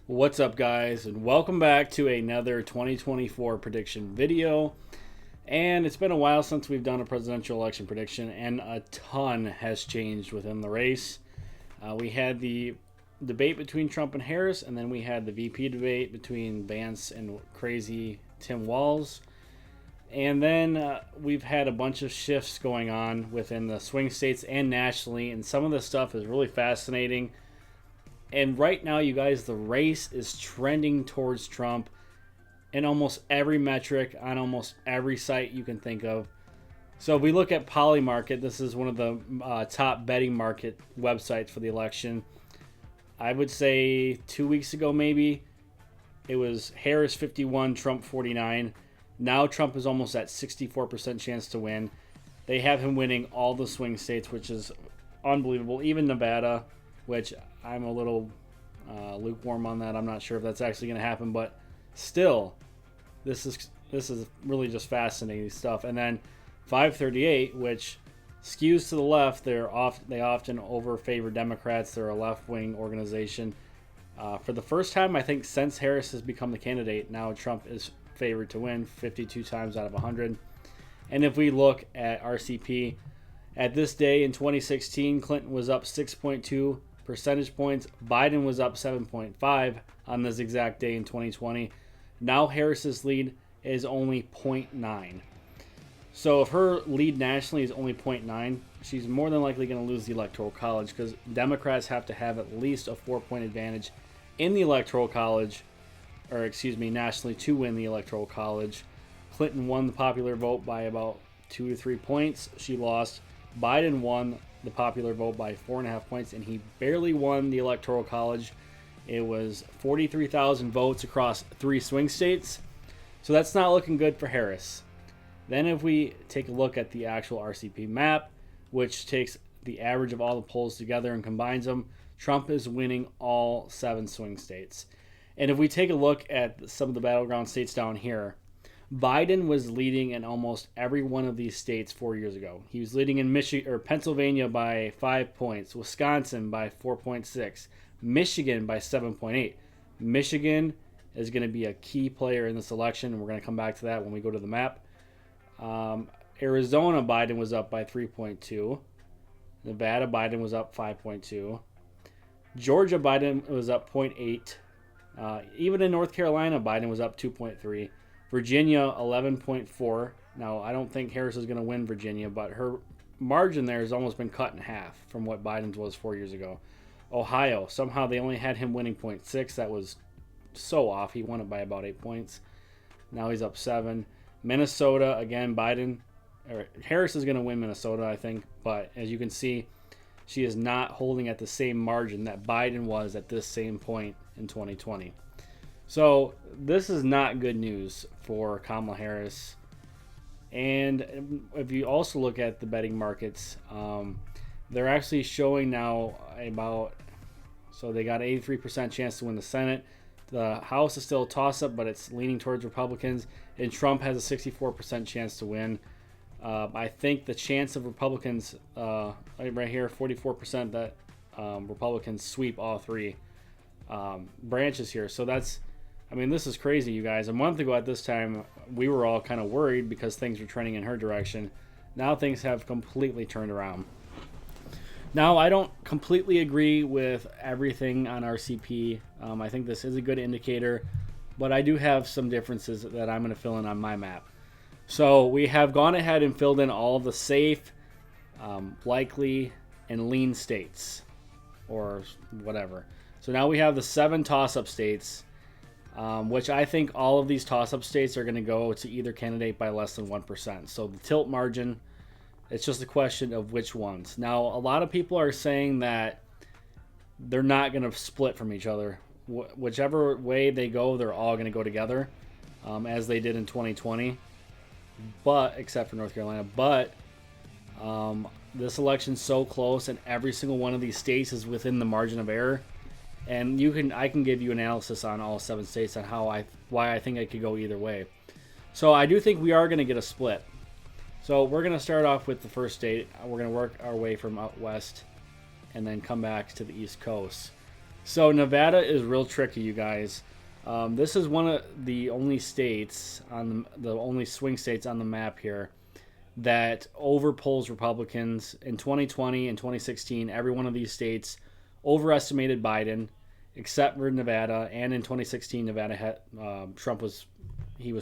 What's up, guys, and welcome back to another 2024 prediction video. And it's been a while since we've done a presidential election prediction, and a ton has changed within the race. We had the debate between Trump and Harris, and then we had the VP debate between Vance and crazy Tim Walz. And then we've had a bunch of shifts going on within the swing states and nationally, and some of this stuff is really fascinating. And right now, you guys, the race is trending towards Trump in almost every metric on almost every site you can think of. So if we look at Polymarket, this is one of the top betting market websites for the election. I would say 2 weeks ago, maybe, it was Harris 51, Trump 49. Now Trump is almost at 64% chance to win. They have him winning all the swing states, which is unbelievable. Even Nevada, which I'm a little lukewarm on that. I'm not sure if that's actually going to happen, but still, this is really just fascinating stuff. And then 538, which skews to the left. They often overfavor Democrats. They're a left-wing organization. For the first time, I think, since Harris has become the candidate, now Trump is favored to win 52 times out of 100. And if we look at RCP, at this day in 2016, Clinton was up 6.2 percentage points. Biden was up 7.5 on this exact day in 2020. Now Harris's lead is only 0.9. So if her lead nationally is only 0.9, she's more than likely going to lose the Electoral College, because Democrats have to have at least a 4-point advantage in the Electoral College, nationally, to win the Electoral College. Clinton won the popular vote by about 2 to 3 points. She lost. Biden won the popular vote by 4.5 points, and he barely won the Electoral College. It was 43,000 votes across 3 swing states. So that's not looking good for Harris. Then if we take a look at the actual RCP map, which takes the average of all the polls together and combines them, Trump is winning all 7 swing states. And if we take a look at some of the battleground states down here, Biden was leading in almost every one of these states 4 years ago. He was leading in Pennsylvania by 5 points, Wisconsin by 4.6, Michigan by 7.8. Michigan is going to be a key player in this election, and we're going to come back to that when we go to the map. Arizona, Biden was up by 3.2. Nevada, Biden was up 5.2. Georgia, Biden was up 0.8. Even in North Carolina, Biden was up 2.3. Virginia, 11.4. Now, I don't think Harris is going to win Virginia, but her margin there has almost been cut in half from what Biden's was 4 years ago. Ohio, somehow they only had him winning 0.6. That was so off. He won it by about 8 points. Now he's up 7. Minnesota, again, Harris is going to win Minnesota, I think. But as you can see, she is not holding at the same margin that Biden was at this same point in 2020. So this is not good news for Kamala Harris. And if you also look at the betting markets, they're actually showing now so they got 83% chance to win the Senate. The House is still a toss-up, but it's leaning towards Republicans. And Trump has a 64% chance to win. I think the chance of Republicans, right here, 44% that Republicans sweep all 3 branches here. So this is crazy, you guys. A month ago at this time, we were all kind of worried because things were trending in her direction. Now things have completely turned around. Now, I don't completely agree with everything on RCP. I think this is a good indicator, but I do have some differences that I'm going to fill in on my map. So we have gone ahead and filled in all the safe, likely, and lean states, or whatever. So now we have the 7 toss-up states, which I think all of these toss-up states are going to go to either candidate by less than 1%. So the tilt margin, it's just a question of which ones. Now, a lot of people are saying that they're not going to split from each other. Whichever way they go, they're all going to go together, as they did in 2020, except for North Carolina. But this election's so close, and every single one of these states is within the margin of error. And I can give you analysis on all 7 states on why I think it could go either way. So I do think we are going to get a split. So we're going to start off with the first state. We're going to work our way from out west and then come back to the East Coast. So Nevada is real tricky, you guys. This is one of the only states on the only swing states on the map here that overpolls Republicans. In 2020 and 2016, every one of these states overestimated Biden, except for Nevada. And in 2016, Nevada had, Trump was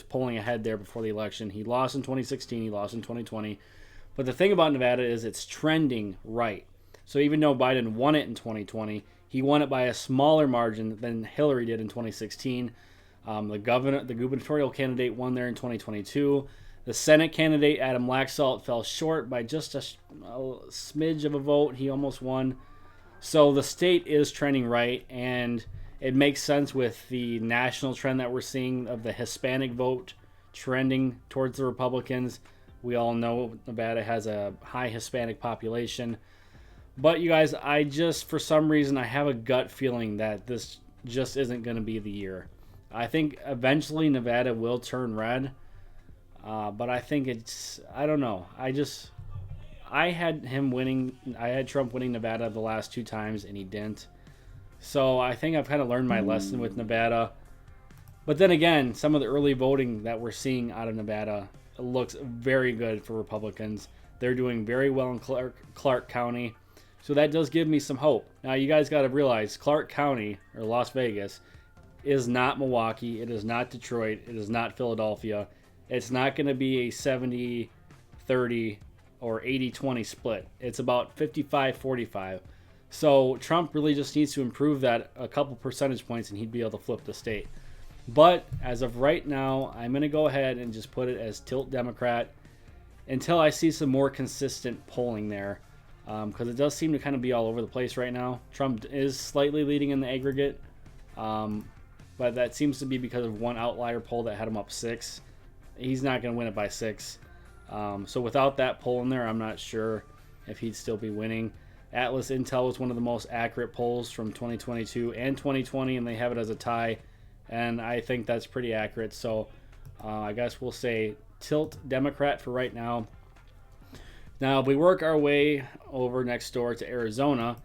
polling ahead there before the election. He lost in 2016. He lost in 2020. But the thing about Nevada is it's trending right. So even though Biden won it in 2020, he won it by a smaller margin than Hillary did in 2016. The gubernatorial candidate won there in 2022. The Senate candidate, Adam Laxalt, fell short by just a smidge of a vote. He almost won. So the state is trending right, and it makes sense with the national trend that we're seeing of the Hispanic vote trending towards the Republicans. We all know Nevada has a high Hispanic population. But you guys, for some reason, I have a gut feeling that this just isn't going to be the year. I think eventually Nevada will turn red. But I think I don't know. I had Trump winning Nevada the last 2 times, and he didn't. So I think I've kind of learned my lesson with Nevada. But then again, some of the early voting that we're seeing out of Nevada looks very good for Republicans. They're doing very well in Clark County. So that does give me some hope. Now, you guys got to realize Clark County, or Las Vegas, is not Milwaukee. It is not Detroit. It is not Philadelphia. It's not going to be a 70-30 or 80-20 split. It's about 55-45. So Trump really just needs to improve that a couple percentage points, and he'd be able to flip the state. But as of right now, I'm going to go ahead and just put it as tilt Democrat until I see some more consistent polling there. Because it does seem to kind of be all over the place right now. Trump is slightly leading in the aggregate. But that seems to be because of one outlier poll that had him up 6. He's not going to win it by 6. So without that poll in there, I'm not sure if he'd still be winning. Atlas Intel was one of the most accurate polls from 2022 and 2020, and they have it as a tie. And I think that's pretty accurate. So I guess we'll say tilt Democrat for right now. Now, if we work our way over next door to Arizona,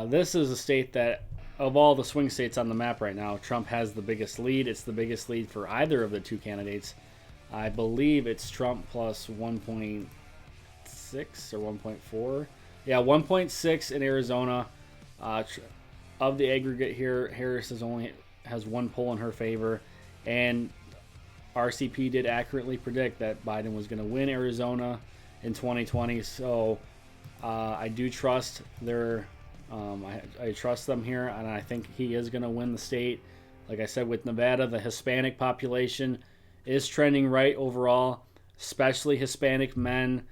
this is a state that, of all the swing states on the map right now, Trump has the biggest lead. It's the biggest lead for either of the 2 candidates. I believe it's Trump plus 1.6 or 1.4. Yeah, 1.6 in Arizona. Of the aggregate here, Harris has 1 poll in her favor. And RCP did accurately predict that Biden was going to win Arizona in 2020. So I do trust I trust them here, and I think he is going to win the state. Like I said, with Nevada, the Hispanic population is trending right overall, especially Hispanic men.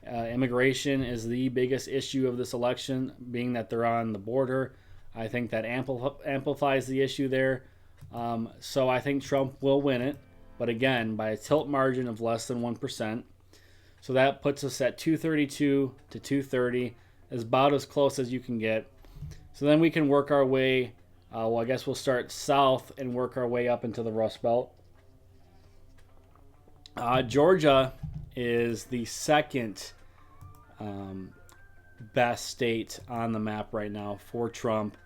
Immigration is the biggest issue of this election, being that they're on the border. I think that amplifies the issue there. So I think Trump will win it, but again, by a tilt margin of less than 1%. So that puts us at 232 to 230, is about as close as you can get. So then we can work our way, I guess we'll start south and work our way up into the Rust Belt. Georgia is the second best state on the map right now for Trump.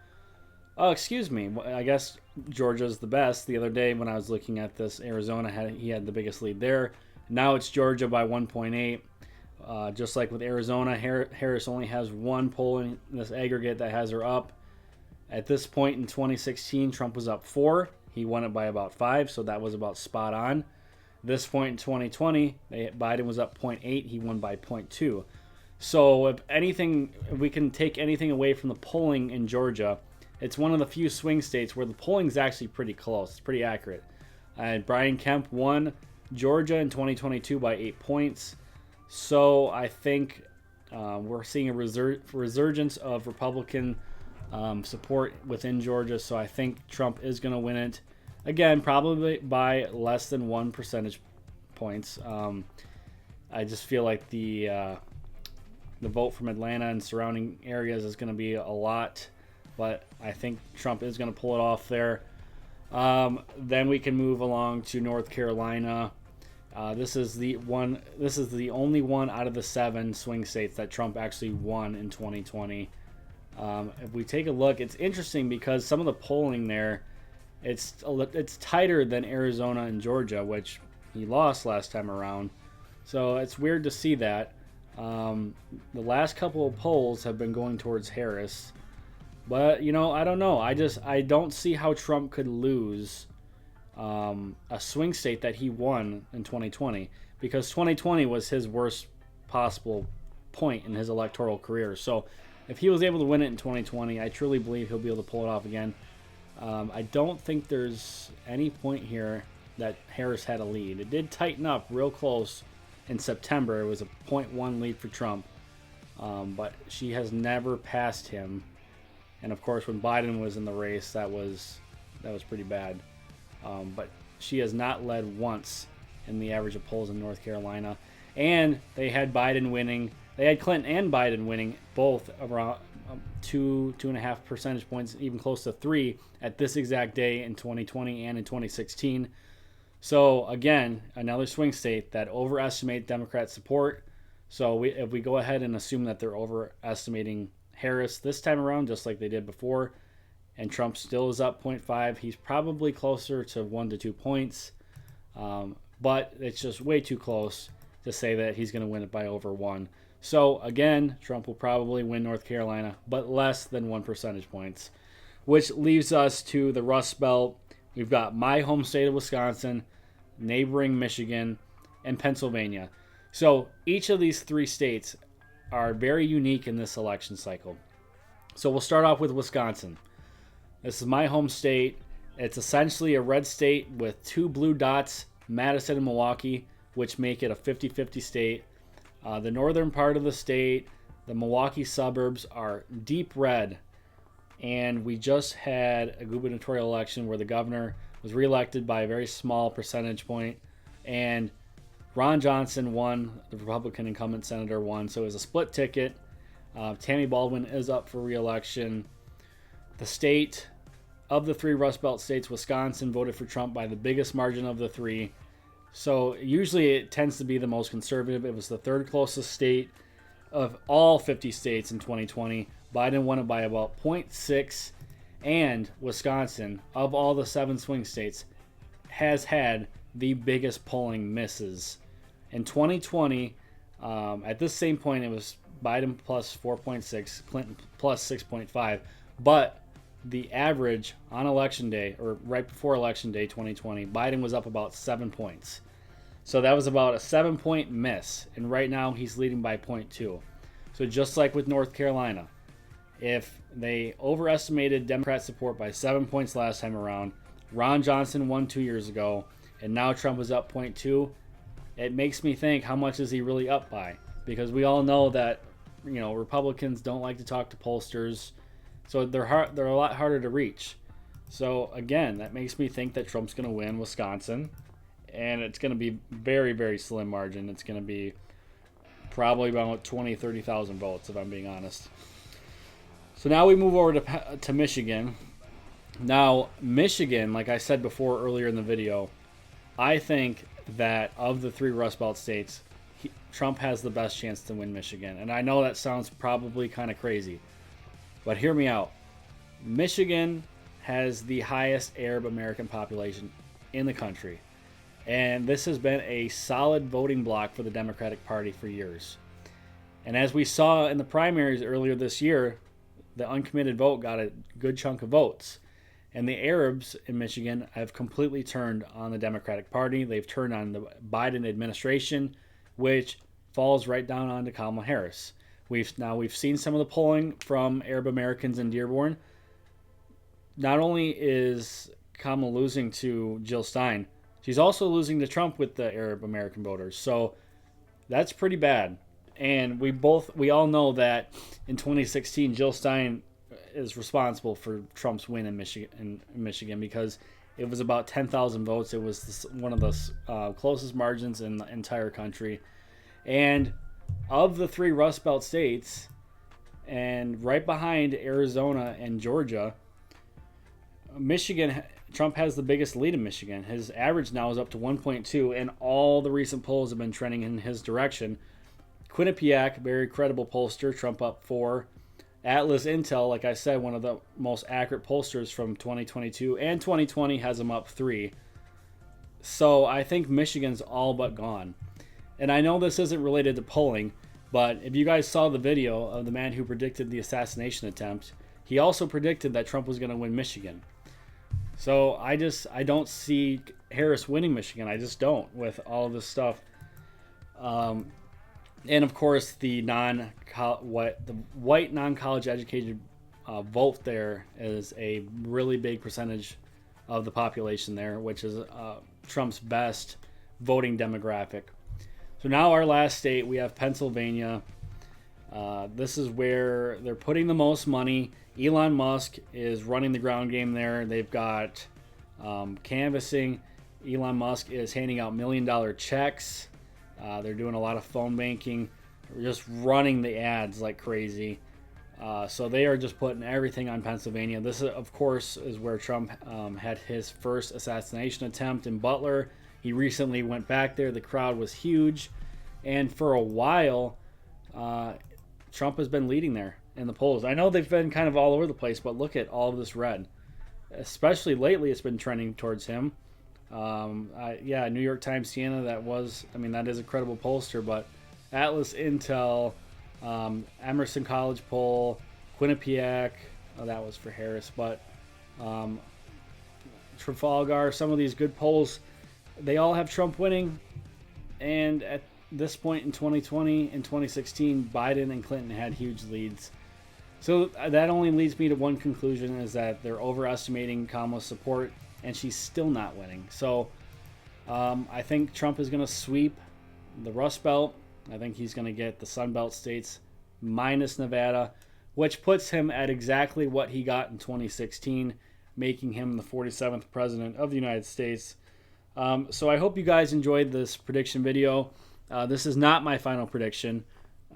Oh, excuse me. I guess Georgia's the best. The other day when I was looking at this, Arizona he had the biggest lead there. Now it's Georgia by 1.8. Just like with Arizona, Harris only has 1 poll in this aggregate that has her up. At this point in 2016, Trump was up 4. He won it by about 5, so that was about spot on. This point in 2020, Biden was up 0.8. He won by 0.2. So if we can take anything away from the polling in Georgia, it's one of the few swing states where the polling is actually pretty close. It's pretty accurate. Brian Kemp won Georgia in 2022 by 8 points. So I think we're seeing a resurgence of Republican support within Georgia. So I think Trump is going to win it. Again, probably by less than 1 percentage points. I just feel like the vote from Atlanta and surrounding areas is going to be a lot. But I think Trump is going to pull it off there. Then we can move along to North Carolina. This is the only one out of the 7 swing states that Trump actually won in 2020. If we take a look, it's interesting because some of the polling there, it's tighter than Arizona and Georgia, which he lost last time around. So it's weird to see that. The last couple of polls have been going towards Harris. But, I don't know. I don't see how Trump could lose a swing state that he won in 2020, because 2020 was his worst possible point in his electoral career. So if he was able to win it in 2020, I truly believe he'll be able to pull it off again. I don't think there's any point here that Harris had a lead. It did tighten up real close in September. It was a 0.1 lead for Trump, but she has never passed him. And of course, when Biden was in the race, that was pretty bad. But she has not led once in the average of polls in North Carolina. And they had Biden winning. They had Clinton and Biden winning both around 2.5 percentage points, even close to 3 at this exact day in 2020 and in 2016. So again, another swing state that overestimate Democrat support. So if we go ahead and assume that they're overestimating Harris this time around, just like they did before, and Trump still is up 0.5, he's probably closer to 1 to 2 points. But it's just way too close to say that he's going to win it by over 1. So again, Trump will probably win North Carolina, but less than 1 percentage points, which leaves us to the Rust Belt. We've got my home state of Wisconsin, neighboring Michigan, and Pennsylvania. So each of these 3 states are very unique in this election cycle. So we'll start off with Wisconsin. This is my home state. It's essentially a red state with 2 blue dots, Madison and Milwaukee, which make it a 50-50 state. The northern part of the state, the Milwaukee suburbs, are deep red. And we just had a gubernatorial election where the governor was reelected by a very small percentage point. And Ron Johnson won, the Republican incumbent senator won. So it was a split ticket. Tammy Baldwin is up for re-election. The state of the 3 Rust Belt states, Wisconsin voted for Trump by the biggest margin of the 3. So usually it tends to be the most conservative. It was the 3rd closest state of all 50 states in 2020. Biden won it by about 0.6. And Wisconsin, of all the 7 swing states, has had the biggest polling misses. In 2020, at this same point, it was Biden plus 4.6, Clinton plus 6.5. But the average on election day, or right before election day 2020, Biden was up about 7 points. So that was about a 7-point miss. And right now he's leading by 0.2. So just like with North Carolina, if they overestimated Democrat support by 7 points last time around, Ron Johnson won 2 years ago, and now Trump is up 0.2, it makes me think, how much is he really up by? Because we all know that, Republicans don't like to talk to pollsters, so they're a lot harder to reach. So again, that makes me think that Trump's going to win Wisconsin, and it's going to be very, very slim margin. It's going to be probably about 20, 30,000 votes, if I'm being honest. So now we move over to Michigan. Now, Michigan, like I said before earlier in the video, I think that of the 3 Rust Belt states, Trump has the best chance to win Michigan. And I know that sounds probably kind of crazy, but hear me out. Michigan has the highest Arab American population in the country. And this has been a solid voting bloc for the Democratic Party for years. And as we saw in the primaries earlier this year, the uncommitted vote got a good chunk of votes. And the Arabs in Michigan have completely turned on the Democratic Party. They've turned on the Biden administration, which falls right down onto Kamala Harris. We've seen some of the polling from Arab Americans in Dearborn. Not only is Kamala losing to Jill Stein, she's also losing to Trump with the Arab American voters. So that's pretty bad. And we all know that in 2016, Jill Stein is responsible for Trump's win in Michigan because it was about 10,000 votes. It was one of the closest margins in the entire country. And of the 3 Rust Belt states, and right behind Arizona and Georgia, Michigan, Trump has the biggest lead in Michigan. His average now is up to 1.2, and all the recent polls have been trending in his direction. Quinnipiac, very credible pollster, Trump up 4. Atlas Intel, like I said, one of the most accurate pollsters from 2022 and 2020, has them up 3. So I think Michigan's all but gone. And I know this isn't related to polling, but if you guys saw the video of the man who predicted the assassination attempt, he also predicted that Trump was going to win Michigan. So I don't see Harris winning Michigan. I just don't, with all of this stuff. And of course, the white non-college educated vote there is a really big percentage of the population there, which is Trump's best voting demographic. So now our last state, we have Pennsylvania. This is where they're putting the most money. Elon Musk is running the ground game there. They've got canvassing. Elon Musk is handing out $1 million checks. They're doing a lot of phone banking, just running the ads like crazy. So they are just putting everything on Pennsylvania. This, of course, is where Trump had his first assassination attempt in Butler. He recently went back there. The crowd was huge. And for a while, Trump has been leading there in the polls. I know they've been kind of all over the place, but look at all of this red. Especially lately, it's been trending towards him. Yeah, New York Times, Siena, that is a credible pollster, but Atlas Intel, Emerson College poll, Quinnipiac, that was for Harris, but Trafalgar, some of these good polls, they all have Trump winning. And at this point in 2020 and 2016, Biden and Clinton had huge leads. So that only leads me to one conclusion, is that they're overestimating Kamala's support, and she's still not winning. So I think Trump is going to sweep the Rust Belt. I think he's going to get the Sun Belt states minus Nevada, which puts him at exactly what he got in 2016, making him the 47th president of the United States. So I hope you guys enjoyed this prediction video. This is not my final prediction.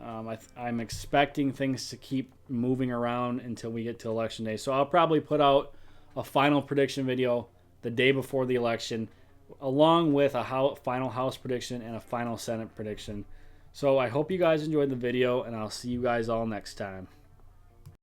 I'm expecting things to keep moving around until we get to Election Day. So I'll probably put out a final prediction video the day before the election, along with a final House prediction and a final Senate prediction. So I hope you guys enjoyed the video, and I'll see you guys all next time.